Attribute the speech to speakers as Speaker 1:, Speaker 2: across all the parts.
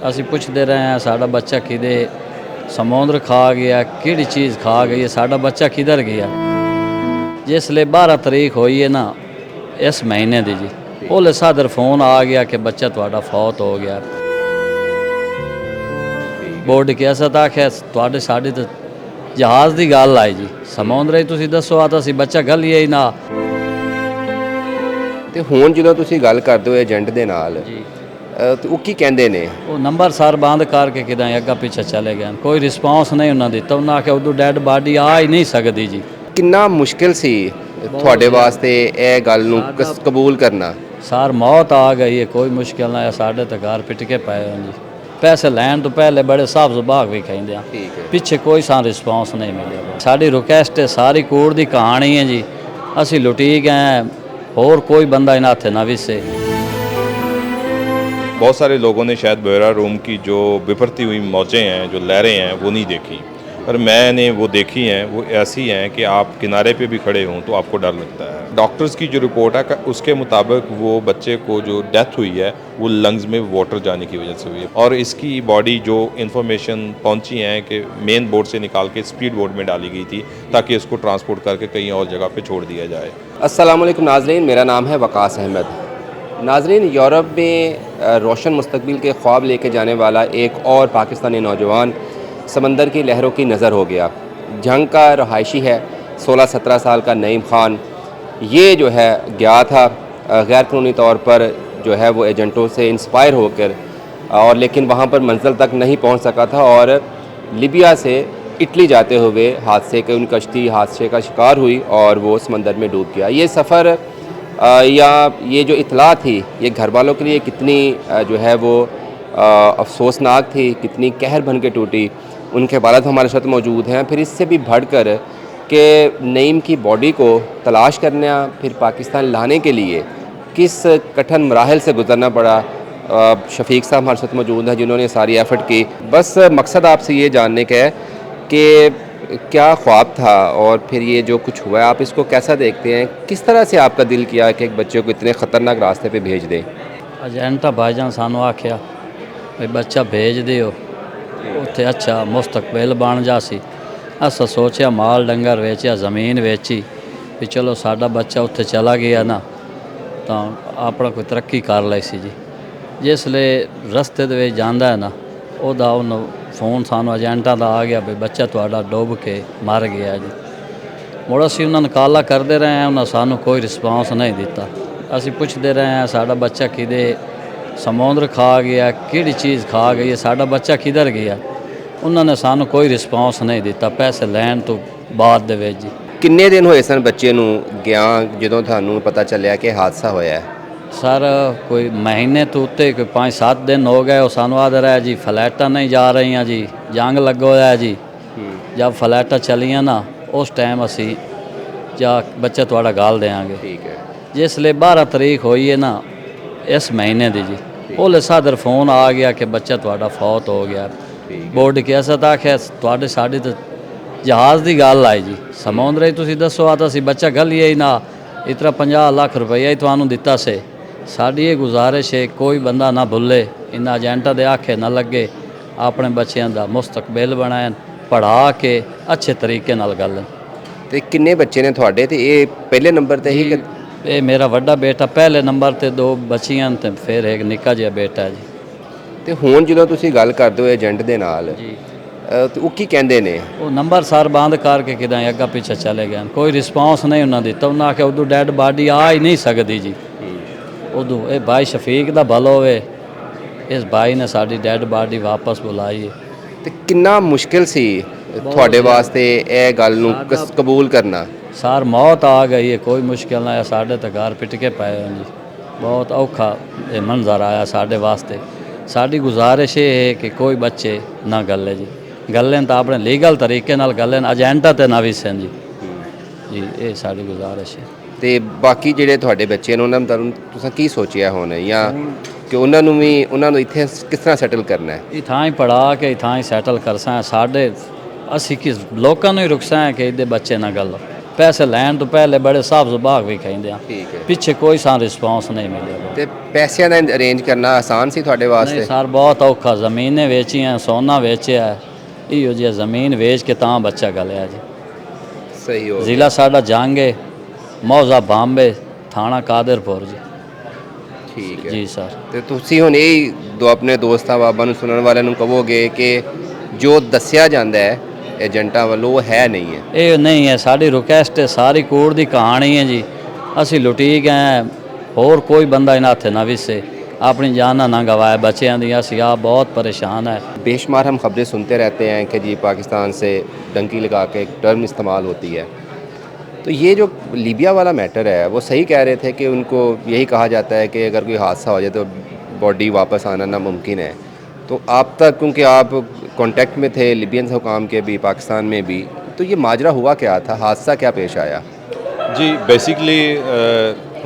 Speaker 1: ਅਸੀਂ ਪੁੱਛਦੇ ਰਹੇ ਹਾਂ ਸਾਡਾ ਬੱਚਾ ਕਿਦੇ ਸਮੁੰਦਰ ਖਾ ਗਿਆ, ਕਿਹੜੀ ਚੀਜ਼ ਖਾ ਗਈ ਹੈ, ਸਾਡਾ ਬੱਚਾ ਕਿਧਰ ਗਿਆ। ਜਿਸਲੇ 12 ਤਰੀਕ ਹੋਈ ਹੈ ਨਾ ਇਸ ਮਹੀਨੇ ਦੀ ਜੀ, ਉਹਲੇ ਸਾਦਰ ਫੋਨ ਆ ਗਿਆ ਕਿ ਬੱਚਾ ਤੁਹਾਡਾ ਫੌਤ ਹੋ ਗਿਆ। ਬੋਰਡ ਕੇ ਅਸਾਂ ਆਖਿਆ ਤੁਹਾਡੇ ਸਾਡੇ ਤਾਂ ਜਹਾਜ਼ ਦੀ ਗੱਲ ਆਈ ਜੀ, ਸਮੁੰਦਰ ਹੀ ਤੁਸੀਂ ਦੱਸੋ ਆ ਤਾਂ ਅਸੀਂ ਬੱਚਾ ਗਲੀਏ ਹੀ ਨਾ।
Speaker 2: ਤੇ ਹੁਣ ਜਦੋਂ ਤੁਸੀਂ ਗੱਲ ਕਰਦੇ ਹੋ ਏਜੰਟ ਦੇ ਨਾਲ
Speaker 1: ਜੀ
Speaker 2: ਤੇ ਉਹ ਕੀ ਕਹਿੰਦੇ ਨੇ?
Speaker 1: ਉਹ ਨੰਬਰ ਸਾਰ ਬੰਦ ਕਰਕੇ ਕਿਦਾਂ ਅੱਗਾ ਪਿੱਛੇ ਚਲੇ ਗਏ, ਕੋਈ ਰਿਸਪੌਂਸ ਨਹੀਂ ਉਹਨਾਂ ਦਿੱਤਾ। ਉਹਨਾਂ ਆਖਿਆ ਉਦੋਂ ਡੈਡ ਬਾਡੀ ਆ ਹੀ ਨਹੀਂ ਸਕਦੀ ਜੀ।
Speaker 2: ਕਿੰਨਾ ਮੁਸ਼ਕਿਲ ਸੀ ਤੁਹਾਡੇ ਵਾਸਤੇ ਇਹ ਗੱਲ ਨੂੰ ਕਬੂਲ ਕਰਨਾ?
Speaker 1: ਸਾਰ ਮੌਤ ਆ ਗਈ ਹੈ, ਕੋਈ ਮੁਸ਼ਕਿਲ ਨਾ ਹੈ। ਸਾਡੇ ਤਾਂ ਘਰ ਪਿੱਟ ਕੇ ਪਏ ਹੋਣ ਜੀ। ਪੈਸੇ ਲੈਣ ਤੋਂ ਪਹਿਲੇ ਬੜੇ ਸਾਫ ਸੁਭਾਅ ਵੀ ਕਹਿੰਦੇ ਆ, ਪਿੱਛੇ ਕੋਈ ਸਾਂ ਰਿਸਪੌਂਸ ਨਹੀਂ ਮਿਲਿਆ। ਸਾਡੀ ਰਿਕੁਐਸਟ ਹੈ, ਸਾਰੀ ਕੋੜ ਦੀ ਕਹਾਣੀ ਹੈ ਜੀ। ਅਸੀਂ ਲੁਟੀ ਗਏ, और कोई बंदा इन हाथ ना विसे।
Speaker 3: बहुत सारे लोगों ने शायद बोयरा रूम की जो बिफरती हुई मौजें हैं, जो लहरें हैं, वो नहीं देखी, पर मैंने वो देखी हैं। वो ऐसी हैं कि आप किनारे पे भी खड़े हों तो आपको डर लगता है। डॉक्टर्स की जो रिपोर्ट है उसके मुताबिक वो बच्चे को जो डेथ हुई है वो लंग्स में वाटर जाने की वजह से हुई है, और इसकी बॉडी जो इन्फॉर्मेशन पहुंची है कि मेन बोर्ड से निकाल के स्पीड बोर्ड में डाली गई थी ताकि इसको ट्रांसपोर्ट करके कहीं और जगह पे छोड़ दिया जाए।
Speaker 2: अस्सलाम वालेकुम नाज़रीन, मेरा नाम है वकास अहमद। नाज़रीन, यूरोप में रोशन मुस्तकबिल के ख्वाब लेके जाने वाला एक और पाकिस्तानी नौजवान समंदर की लहरों की नज़र हो गया। जंग का रहायशी है, 16-17 साल का नईम ख़ान। ये जो है गया था गैर कानूनी तौर पर जो है वो एजेंटों से इंस्पायर होकर, और लेकिन वहाँ पर मंजिल तक नहीं पहुँच सका था और लीबिया से इटली जाते हुए हादसे के उन कश्ती हादसे का शिकार हुई और वो समंदर में डूब गया। ये सफ़र या ये जो इतला थी ये घर वालों के लिए कितनी जो है वो अफसोसनाक थी, कितनी कहर बन के टूटी। उनके वालिद हमारे साथ मौजूद हैं। फिर इससे भी बढ़कर कि नईम की बॉडी को तलाश करना, फिर पाकिस्तान लाने के लिए किस कठिन मराहल से गुजरना पड़ा। शफीक साहब हमारे साथ मौजूद हैं जिन्होंने सारी एफ़र्ट की। बस मकसद आपसे ये जानने का है कि क्या ख्वाब था और फिर ये जो कुछ हुआ है आप इसको कैसा देखते हैं? किस तरह से आपका दिल किया कि एक बच्चे को इतने ख़तरनाक रास्ते पे भेज दें?
Speaker 1: एजेंटा भाईजान सानू आख्या भाई बच्चा भेज दिओ, उत्थे अच्छा मुस्तकबिल बन जासी। असा सोचा माल डंगर वेचिया, ज़मीन वेची भी चलो साडा बच्चा उत्थे चला गया ना तो अपना कोई तरक्की कर ली सी जी। जिसले रस्ते दे जांदा है ना ओदा फोन सानू एजेंटा का आ गया भी बच्चा तुहाडा डुब के मर गया जी। मुड़ असीं उन्होंने काला करते रहे हैं, उन्होंने सानू कोई रिस्पॉन्स नहीं दिता। असीं पुछते रहे हैं साडा बच्चा किदे समुद्र खा गया, किहड़ी चीज़ खा गई है, साडा बच्चा किधर गया। उन्होंने सानू कोई रिस्पॉन्स नहीं दिता पैसे लैन तो बाद दे विच जी।
Speaker 2: किन्ने दिन होए सन बच्चे नूं गया जदों तुहानूं पता चलिया कि हादसा होया है?
Speaker 1: सर कोई महीने तो उत्ते कोई 5-7 दिन हो गए। सानू आदर है जी फ्लैटां नहीं जा रही हैं जी, जंग लगो है जी। जब फ्लैटां चलियाँ ना उस टाइम असी जा बच्चा थोड़ा गाल देंगे।
Speaker 2: ठीक है।
Speaker 1: जिसले 12 तरीक हुई है ना इस महीने दी जी, ओले सादर फोन आ गया कि बच्चा थोड़ा फौत हो गया। बोर्ड के असां आख्या तुहाडे साडी तो जहाज़ की गल आई जी, समुंदर ही तुसीं दसो आ तां असीं बच्चा गलीए ही ना। इतना 50 लाख रुपया ही तुहानूं दिता से। साड़ी ये गुजारिश है कोई बंदा ना भुले, इन एजेंटा दे आखे ना लगे, अपने बच्चों का मुस्तकबिल बनाए, पढ़ा के अच्छे तरीके नाल गल।
Speaker 2: ते किन्ने बच्चे ने तुहाडे? ते ये पहले नंबर ते ही?
Speaker 1: ये मेरा वड्डा बेटा पहले नंबर ते, 2 बच्चियां ते फिर एक निक्का जिहा बेटा है जी।
Speaker 2: ते हुण जदों तुसीं गल करदे हो एजेंट दे नाल
Speaker 1: जी
Speaker 2: ते वो की कहंदे ने?
Speaker 1: वो नंबर सार बंद करके किदां अग्गा पिछे चले गए, कोई रिस्पॉन्स नहीं उन्होंने दिता। उन्हें आख्या उदों डैड बाडी आ ही नहीं सकती जी। उदों ये भाई शफीक दा भल होवे, इस भाई ने साडी डैड बाडी वापस बुलाई है।
Speaker 2: ते किन्ना मुश्किल सी तुहाडे वास्ते ये गल नूं कबूल करना?
Speaker 1: सार मौत आ गई है, कोई मुश्किल ना है। साढ़े तो घर पिट के पाए हैं जी, बहुत औखा ये मंजर आया साढ़े वास्ते। साड़ी गुजारिश ये है कि कोई बच्चे ना गले जी, गलें तो अपने लीगल तरीके नाल गलें, एजेंटा ते ना विसन जी। जी ये साड़ी गुजारिश है।
Speaker 2: ते बाकी जिहड़े तुहाडे बच्चे ने उन्हां नूं तुसां की सोचिया हुण या कि उन्हां नूं भी उन्हां नूं इत्थे किस तरह सैटल करना है?
Speaker 1: इत्थां ही पढ़ा के इत्थां ही सैटल करसा है। साढ़े असी किस लोगों ही रुकसा है कि इहदे बच्चे ना गल ਪੈਸੇ ਲੈਣ ਤੋਂ ਪਹਿਲੇ ਬੜੇ ਸਾਫ ਸੁਭਾਅ ਵੀ ਕਹਿੰਦੇ ਆ
Speaker 2: ਠੀਕ ਹੈ
Speaker 1: ਪਿੱਛੇ ਕੋਈ ਸਾਨੂੰ ਰਿਸਪੌਂਸ ਨਹੀਂ ਮਿਲਿਆ
Speaker 2: ਤੇ ਪੈਸਿਆਂ ਦਾ ਅਰੇਂਜ ਕਰਨਾ ਆਸਾਨ ਸੀ ਤੁਹਾਡੇ
Speaker 1: ਨਹੀਂ
Speaker 2: ਵਾਸਤੇ
Speaker 1: ਸਰ ਬਹੁਤ ਔਖਾ ਜ਼ਮੀਨਾਂ ਵੇਚੀਆਂ ਸੋਨਾ ਵੇਚਿਆ ਇਹੋ ਜਿਹੀ ਜ਼ਮੀਨ ਵੇਚ ਕੇ ਤਾਂ ਬੱਚਾ ਗਲਿਆ ਜੀ
Speaker 2: ਸਹੀ ਹੋ
Speaker 1: ਜ਼ਿਲ੍ਹਾ ਸਾਡਾ ਜੰਗੇ ਮੌਜ਼ਾ ਬੰਬੇ ਥਾਣਾ ਕਾਦਰਪੁਰ ਜੀ
Speaker 2: ਠੀਕ ਹੈ
Speaker 1: ਜੀ ਸਰ
Speaker 2: ਤੇ ਤੁਸੀਂ ਹੁਣ ਇਹ ਦੋ ਆਪਣੇ ਦੋਸਤਾਂ ਬਾਬਾਂ ਨੂੰ ਸੁਣਨ ਵਾਲਿਆਂ ਨੂੰ ਕਹੋਗੇ ਕਿ ਜੋ ਦੱਸਿਆ ਜਾਂਦਾ ਹੈ ਏਜੰਟਾਂ ਵੱਲੋਂ ਉਹ ਹੈ ਨਹੀਂ ਹੈ
Speaker 1: ਇਹ ਨਹੀਂ ਹੈ ਸਾਡੀ ਰਿਕੁਐਸਟ ਹੈ ਸਾਰੀ ਕੋਰਟ ਦੀ ਕਹਾਣੀ ਹੈ ਜੀ ਅਸੀਂ ਲੁੱਟੀ ਗਏ ਹੋਰ ਕੋਈ ਬੰਦਾ ਇਹਨਾਂ ਹੱਥ ਨਾ ਵਿਸੇ अपनी जान ना गवाए बच्चों दी ਅਸੀਂ आप बहुत परेशान है
Speaker 2: बेशुमार हम खबरें सुनते रहते हैं कि जी पाकिस्तान से डंकी लगा के एक टर्म इस्तेमाल होती है तो ये जो लीबिया वाला मैटर है वो सही कह रहे थे कि उनको यही कहा जाता है कि अगर कोई हादसा हो जाए तो बॉडी वापस आना नामुमकिन है तो आप तक क्योंकि आप कांटेक्ट में थे लीबियन हुकाम के भी पाकिस्तान में भी तो ये माजरा हुआ क्या था हादसा क्या पेश आया
Speaker 3: जी बेसिकली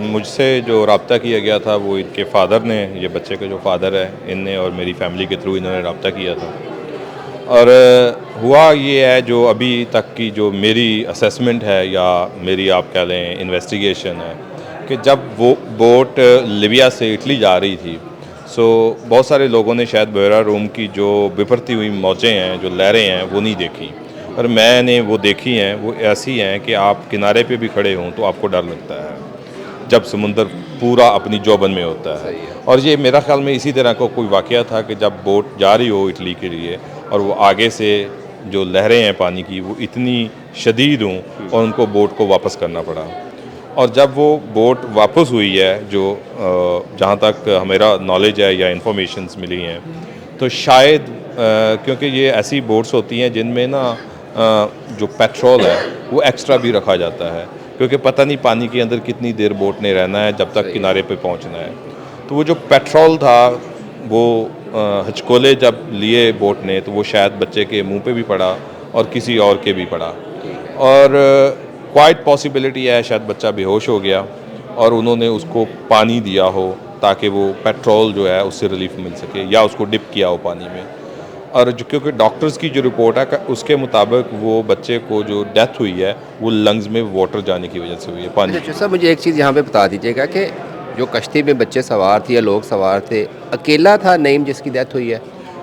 Speaker 3: मुझसे जो रब्ता किया गया था वो इनके फ़ादर ने ये बच्चे के जो फ़ादर है इनने और मेरी फैमिली के थ्रू इन्होंने रब्ता किया था और हुआ ये है जो अभी तक की जो मेरी असेसमेंट है या मेरी आप कह लें इन्वेस्टिगेशन है कि जब वो बोट लीबिया से इटली जा रही थी सो बहुत सारे लोगों ने शायद बहरा रूम की जो बिफरती हुई मौजें हैं जो लहरें हैं वो नहीं देखी और मैंने वो देखी हैं वो ऐसी हैं कि आप किनारे पे भी खड़े हों तो आपको डर लगता है जब समुंदर पूरा अपनी जोबन में होता है और ये मेरा ख्याल में इसी तरह का कोई वाक़या था कि जब बोट जा रही हो इटली के लिए और वो आगे से जो लहरें हैं पानी की वो इतनी शदीद हों और उनको बोट को वापस करना पड़ा और जब वो बोट वापस हुई है जो जहाँ तक मेरा नॉलेज है या इन्फॉर्मेशंस मिली हैं तो शायद क्योंकि ये ऐसी बोट्स होती हैं जिनमें ना जो पेट्रोल है वो एक्स्ट्रा भी रखा जाता है क्योंकि पता नहीं पानी के अंदर कितनी देर बोट ने रहना है जब तक किनारे पे पहुंचना है तो वो जो पेट्रोल था वो हचकोले जब लिए बोट ने तो वो शायद बच्चे के मुंह पे भी पड़ा और किसी और के भी पड़ा और क्वाइट पॉसिबिलिटी है शायद बच्चा बेहोश हो गया और उन्होंने उसको पानी दिया हो ताकि वो पेट्रोल जो है उससे रिलीफ मिल सके या उसको डिप किया हो पानी में और जो क्योंकि डॉक्टर्स की जो रिपोर्ट है उसके मुताबिक वो बच्चे को जो डेथ हुई है वो लंग्स में वाटर जाने की वजह से हुई है पानी
Speaker 2: अच्छा सर मुझे एक चीज़ यहाँ पे बता दीजिएगा कि जो कश्ती में बच्चे सवार थे या लोग सवार थे अकेला था नईम जिसकी डेथ हुई है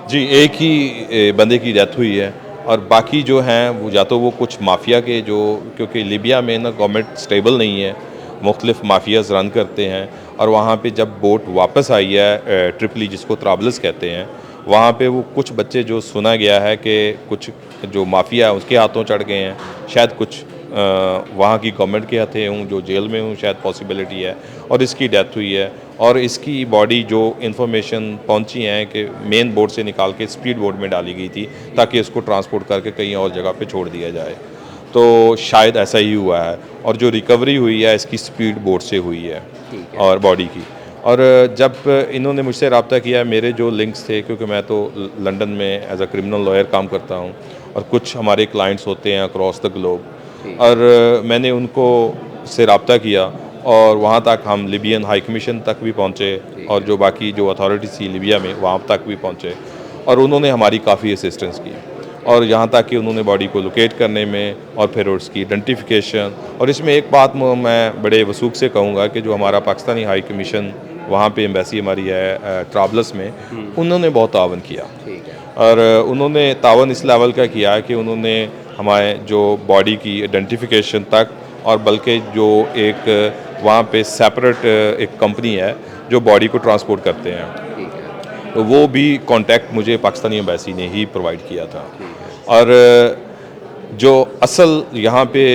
Speaker 3: जी एक ही बंदे की डेथ हुई है और बाकी जो हैं वो या तो वो कुछ माफिया के जो क्योंकि लीबिया में ना गवर्नमेंट स्टेबल नहीं है मुख्तलिफ माफियाज रन करते हैं और वहाँ पे जब बोट वापस आई है ट्रिपली जिसको त्राबलस कहते हैं वहाँ पे वो कुछ बच्चे जो सुना गया है कि कुछ जो माफिया है उसके हाथों चढ़ गए हैं शायद कुछ वहाँ की गवर्नमेंट के हाथे हूँ जो जेल में हूँ शायद पॉसिबिलिटी है और इसकी डेथ हुई है और इसकी बॉडी जो इन्फॉर्मेशन पहुँची है कि मेन बोट से निकाल के स्पीड बोट में डाली गई थी ताकि इसको ट्रांसपोर्ट करके कहीं और जगह पे छोड़ दिया जाए तो शायद ऐसा ही हुआ है और जो रिकवरी हुई है इसकी स्पीड बोट से हुई है और बॉडी की और जब इन्होंने मुझसे रब्ता किया मेरे जो लिंक्स थे क्योंकि मैं तो लंदन में एज अ क्रिमिनल लॉयर काम करता हूँ और कुछ हमारे क्लाइंट्स होते हैं अक्रॉस द ग्लोब और मैंने उनको से रब्ता किया और वहाँ तक हम लिबियन हाई कमीशन तक भी पहुँचे और जो बाकी जो अथॉरिटीज़ थी लिबिया में वहाँ तक भी पहुँचे और उन्होंने हमारी काफ़ी असिस्टेंस की और यहाँ तक कि उन्होंने बॉडी को लोकेट करने में और फिर उसकी आइडेंटिफिकेशन और इसमें एक बात मैं बड़े वसूख से कहूँगा कि जो हमारा पाकिस्तानी हाई कमीशन वहाँ पे एम्बेसी हमारी है ट्राबलस में उन्होंने बहुत तावन किया और उन्होंने तावन इस लेवल का किया कि उन्होंने हमारे जो बॉडी की आइडेंटिफिकेशन तक और बल्कि जो एक वहाँ पे सेपरेट एक कंपनी है जो बॉडी को ट्रांसपोर्ट करते हैं तो वो भी कांटेक्ट मुझे पाकिस्तानी एम्बेसी ने ही प्रोवाइड किया था और जो असल यहाँ पे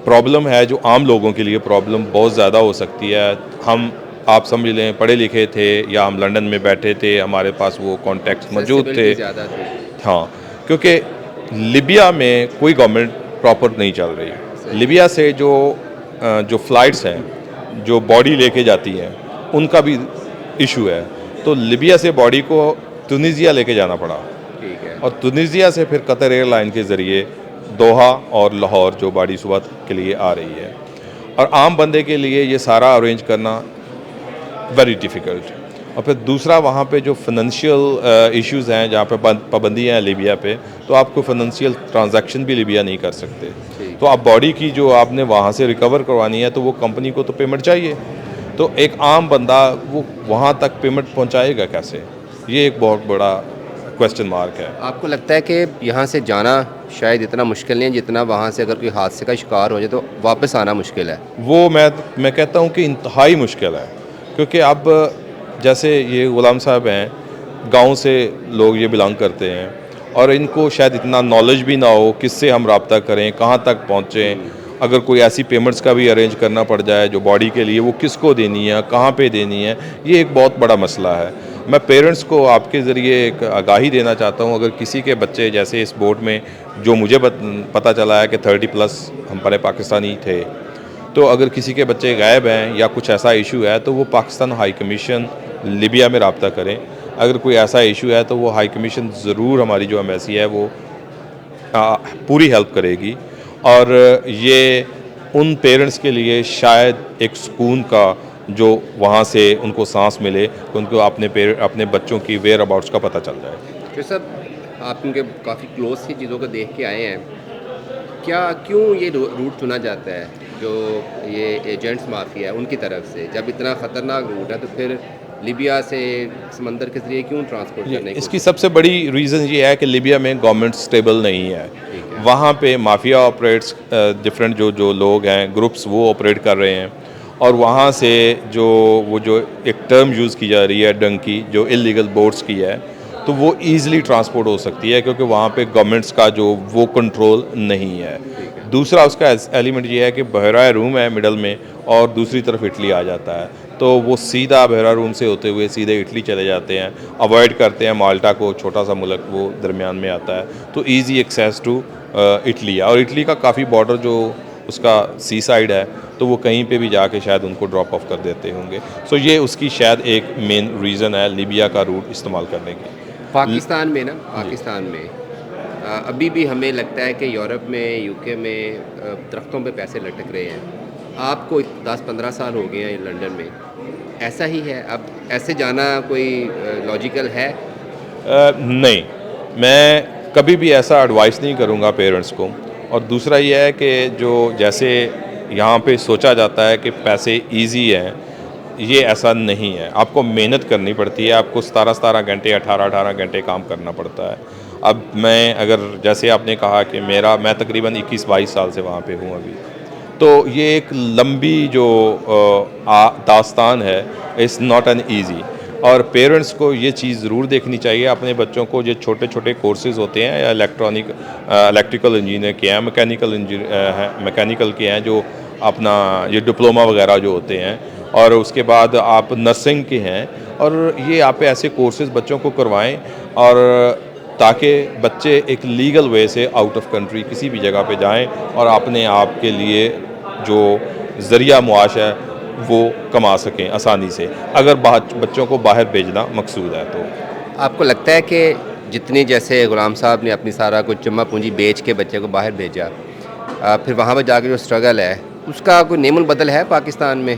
Speaker 3: प्रॉब्लम है जो आम लोगों के लिए प्रॉब्लम बहुत ज़्यादा हो सकती है हम आप समझ लें पढ़े लिखे थे या हम लंदन में बैठे थे हमारे पास वो कॉन्टैक्ट्स मौजूद थे हाँ क्योंकि लीबिया में कोई गवर्नमेंट प्रॉपर नहीं चल रही लीबिया से जो फ़्लाइट्स हैं जो बॉडी लेके जाती हैं उनका भी इशू है तो लीबिया से बॉडी को तुनिसिया लेके जाना पड़ा और तुनिसिया से फिर कतर एयरलाइन के ज़रिए दोहा और लाहौर जो बॉडी सुबह के लिए आ रही है और आम बंदे के लिए ये सारा अरेंज करना वेरी डिफ़िकल्ट और फिर दूसरा वहाँ पे जो फाइनेंशियल इश्यूज़ हैं, जहाँ पे पाबंदियाँ हैं लीबिया पे, तो आपको फाइनेंशियल ट्रांजैक्शन भी लीबिया नहीं कर सकते। तो आप बॉडी की जो आपने वहाँ से रिकवर करवानी है, तो वो कंपनी को तो पेमेंट चाहिए। तो एक आम बंदा वो वहाँ तक पेमेंट पहुँचाएगा कैसे? ये एक बहुत बड़ा क्वेश्चन मार्क है।
Speaker 2: आपको लगता है कि यहाँ से जाना शायद इतना मुश्किल नहीं है जितना वहाँ से अगर कोई हादसे का शिकार हो जाए तो वापस आना मुश्किल है?
Speaker 3: वो मैं कहता हूँ कि इंतहाई मुश्किल है, क्योंकि अब जैसे ये गुलाम साहब हैं, गांव से लोग ये बिलोंग करते हैं और इनको शायद इतना नॉलेज भी ना हो किससे हम रब्ता करें, कहाँ तक पहुँचें। अगर कोई ऐसी पेमेंट्स का भी अरेंज करना पड़ जाए जो बॉडी के लिए, वो किसको देनी है, कहाँ पे देनी है, ये एक बहुत बड़ा मसला है। मैं पेरेंट्स को आपके ज़रिए एक आगाही देना चाहता हूँ, अगर किसी के बच्चे जैसे इस बोट में, जो मुझे पता चला है कि 30+ हमारे पाकिस्तानी थे, तो अगर किसी के बच्चे गायब हैं या कुछ ऐसा इशू है तो वो पाकिस्तान हाई कमीशन लीबिया में रब्ता करें। अगर कोई ऐसा इशू है तो वो हाई कमीशन ज़रूर, हमारी जो एम्बेसी है वो पूरी हेल्प करेगी। और ये उन पेरेंट्स के लिए शायद एक सुकून का जो वहाँ से उनको सांस मिले, कि उनको अपने बच्चों की वेयर अबाउट्स का पता चल जाए।
Speaker 2: तो सर, आप उनके काफ़ी क्लोज से चीज़ों को देख के आए हैं, क्यों ये रूट चुना जाता है जो ये एजेंट्स माफिया है उनकी तरफ से? जब इतना ख़तरनाक रूट है तो फिर लीबिया से समंदर के ज़रिए क्यों ट्रांसपोर्ट करने की
Speaker 3: इसकी सबसे बड़ी रीज़न ये है कि लीबिया में गवर्नमेंट स्टेबल नहीं है। वहाँ पे माफिया ऑपरेट्स, डिफरेंट जो लोग हैं, ग्रुप्स, वो ऑपरेट कर रहे हैं। और वहाँ से जो एक टर्म यूज़ की जा रही है डंकी, जो इलीगल बोट्स की है, तो वो ईज़िली ट्रांसपोर्ट हो सकती है, क्योंकि वहाँ पे गवर्नमेंट्स का जो वो कंट्रोल नहीं है। दूसरा उसका एलिमेंट ये है कि बहरा रूम है मिडल में और दूसरी तरफ इटली आ जाता है, तो वो सीधा बहरा रूम से होते हुए सीधे इटली चले जाते हैं, अवॉइड करते हैं माल्टा को, छोटा सा मुल्क वो दरमियान में आता है, तो ईज़ी एक्सेस टू इटली। और इटली का काफ़ी बॉर्डर जो उसका सी साइड है, तो वो कहीं पे भी जाके शायद उनको ड्रॉप ऑफ कर देते होंगे। सो ये उसकी शायद एक मेन रीज़न है लीबिया का रूट इस्तेमाल करने की।
Speaker 2: पाकिस्तान में ना, पाकिस्तान में अभी भी हमें लगता है कि यूरोप में, यूके में दरख्तों पे पैसे लटक रहे हैं। आपको 10-15 साल हो गए हैं लंदन में, ऐसा ही है? अब ऐसे जाना कोई लॉजिकल है?
Speaker 3: नहीं, मैं कभी भी ऐसा एडवाइस नहीं करूँगा पेरेंट्स को। और दूसरा ये है कि जो जैसे यहाँ पे सोचा जाता है कि पैसे इजी हैं, ये ऐसा नहीं है। आपको मेहनत करनी पड़ती है, आपको 17 घंटे, 18 घंटे काम करना पड़ता है। अब मैं, अगर जैसे आपने कहा कि मैं तकरीबन 21-22 साल से वहाँ पे हूँ अभी, तो ये एक लंबी जो दास्तान है, इट्स नॉट एन ईजी। और पेरेंट्स को ये चीज़ ज़रूर देखनी चाहिए, अपने बच्चों को जो छोटे छोटे कोर्सेज़ होते हैं, या इलेक्ट्रिकल इंजीनियर के हैं, मैकेनिकल के हैं, जो अपना ये डिप्लोमा वगैरह जो होते हैं, और उसके बाद आप नर्सिंग के हैं, और ये आप ऐसे कोर्सेज़ बच्चों को करवाएं, और ताकि बच्चे एक लीगल वे से आउट ऑफ कंट्री किसी भी जगह पे जाएं और अपने आप के लिए जो ज़रिया मुआश है वो कमा सकें आसानी से, अगर बच्चों को बाहर भेजना मकसूद है तो।
Speaker 2: आपको लगता है कि जितनी, जैसे गुलाम साहब ने अपनी सारा कुछ जमा पूंजी बेच के बच्चे को बाहर भेजा, फिर वहाँ पर जाके जो स्ट्रगल है उसका कोई नेमुल बदल है पाकिस्तान में?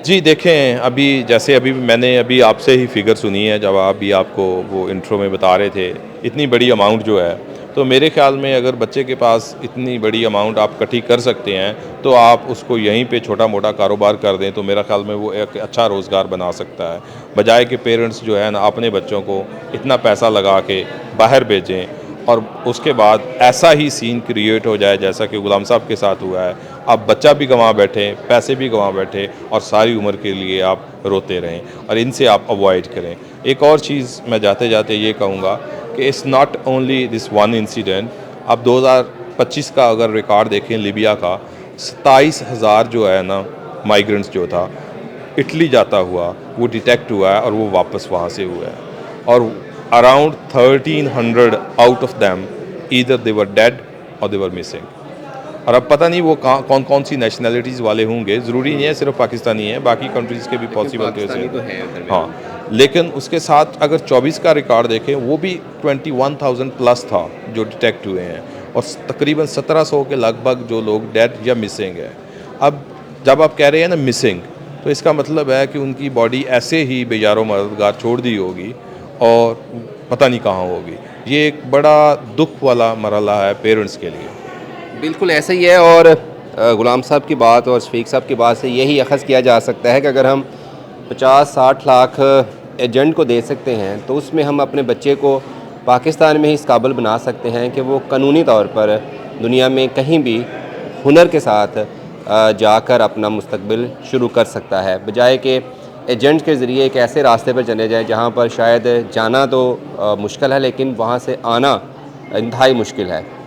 Speaker 3: जी देखें, अभी मैंने आपसे ही फिगर सुनी है, जब आप भी आपको वो इंट्रो में बता रहे थे, इतनी बड़ी अमाउंट जो है, तो मेरे ख्याल में अगर बच्चे के पास इतनी बड़ी अमाउंट आप इकट्ठी कर सकते हैं, तो आप उसको यहीं पे छोटा मोटा कारोबार कर दें, तो मेरा ख्याल में वो एक अच्छा रोज़गार बना सकता है, बजाय कि पेरेंट्स जो है ना अपने बच्चों को इतना पैसा लगा के बाहर भेजें और उसके बाद ऐसा ही सीन क्रिएट हो जाए जैसा कि गुलाम साहब के साथ हुआ है। आप बच्चा भी गंवा बैठे, पैसे भी गंवा बैठे, और सारी उम्र के लिए आप रोते रहें, और इनसे आप अवॉइड करें। एक और चीज़ मैं जाते जाते ये कहूँगा कि it's not only this one incident. अब 2025 का अगर रिकॉर्ड देखें लीबिया का, 27,000 जो है ना माइग्रेंट्स जो था इटली जाता हुआ वो डिटेक्ट हुआ है, और वो वापस वहाँ से हुआ है, और around 1300 out of them either they were dead और दे वर मिसिंग। और अब पता नहीं वो कौन कौन सी नेशनैलिटीज़ वाले होंगे, ज़रूरी नहीं है सिर्फ पाकिस्तानी है, बाकी कंट्रीज़ के भी पॉसिबल केस हैं। हाँ, लेकिन उसके साथ अगर 24 का रिकॉर्ड देखें, वो भी 21,000 प्लस था जो डिटेक्ट हुए हैं, और तकरीबन 1700 के लगभग जो लोग डेड या मिसिंग है। अब जब आप कह रहे हैं ना मिसिंग, तो इसका मतलब है कि उनकी बॉडी ऐसे ही बेजारो मददगार छोड़ दी होगी और पता नहीं कहाँ होगी। ये एक बड़ा दुख वाला मरहला है पेरेंट्स के लिए।
Speaker 2: बिल्कुल ऐसा ही है। और गुलाम साहब की बात और शफीक साहब की बात से यही अखज़ किया जा सकता है कि अगर हम 50-60 लाख एजेंट को दे सकते हैं तो उसमें हम अपने बच्चे को पाकिस्तान में ही इस काबिल बना सकते हैं कि वो कानूनी तौर पर दुनिया में कहीं भी हुनर के साथ जाकर अपना मुस्तकबिल शुरू कर सकता है, बजाय कि एजेंट के ज़रिए एक ऐसे रास्ते पर चले जाए जहाँ पर शायद जाना तो मुश्किल है लेकिन वहाँ से आना इंतहाई मुश्किल है।